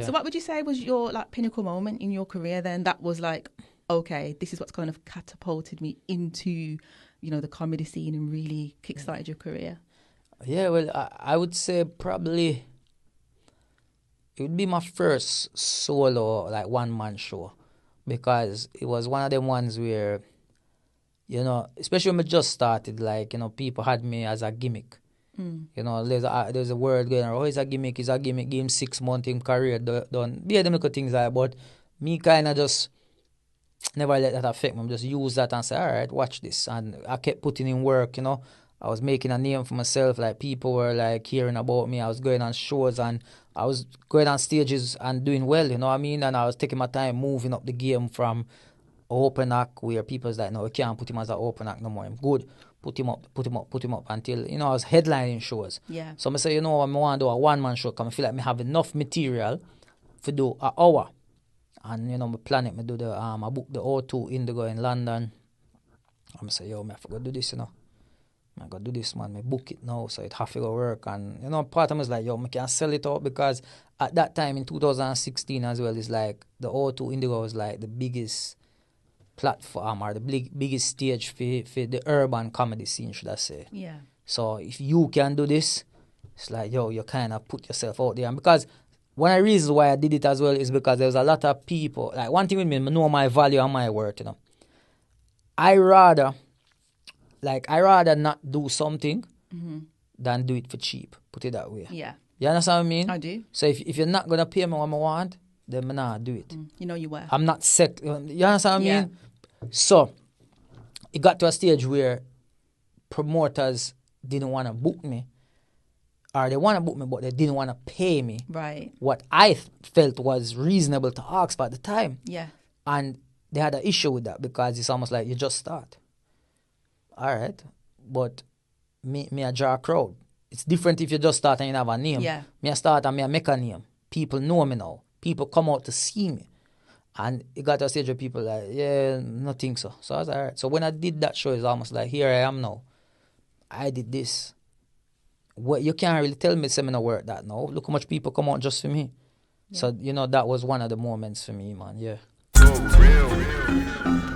So what would you say was your like pinnacle moment in your career then that was like, okay, this is what's kind of catapulted me into, you know, the comedy scene and really kickstarted your career? Yeah, well, I would say probably it would be my first solo, like, one-man show. Because it was one of them ones where, you know, especially when I just started, like, you know, people had me as a gimmick. You know, there's a word going around, oh, he's a gimmick, give him 6 months in career, done. Yeah, them little things like that, but me kind of just never let that affect me. I just use that and say, all right, watch this. And I kept putting in work, you know. I was making a name for myself. Like, people were like hearing about me. I was going on shows and I was going on stages and doing well, you know what I mean? And I was taking my time moving up the game from open act where people's like, no, we can't put him as an open act no more. I'm good. Put him up until, you know, I was headlining shows. Yeah. So I say, you know, I want to do a one-man show because I feel like I have enough material to do an hour. And, you know, I plan it. I do I book the O2 Indigo in London. I'm say, yo, I forgot to do this, you know. I got to do this, man. I book it now, so it have to go work. And, you know, part of me is like, yo, I can sell it out because at that time in 2016 as well, it's like the O2 Indigo was like the biggest platform or the biggest stage for the urban comedy scene, should I say. Yeah. So if you can do this, it's like, yo, you kind of put yourself out there. And because one of the reasons why I did it as well is because there was a lot of people. Like, one thing with me, I know my value and my worth, you know. I rather not do something than do it for cheap. Put it that way. Yeah. You understand what I mean? I do. So if you're not going to pay me what I want, then I'm not do it. You know you were. I'm not sick. You understand what I Yeah. mean? So it got to a stage where promoters didn't want to book me. Or they want to book me, but they didn't want to pay me. Right. What I felt was reasonable to ask for at the time. Yeah. And they had an issue with that because it's almost like you just start. All right. But me I draw a crowd. It's different if you just start and you have a name. Yeah. Me I start and me I make a name. People know me now. People come out to see me. And it got to a stage where people like, yeah, no think so. So I was like, all right. So when I did that show, it's almost like, here I am now. I did this. What, you can't really tell me seminar work that now. Look how much people come out just for me. Yeah. So, you know, that was one of the moments for me, man. Yeah. So real.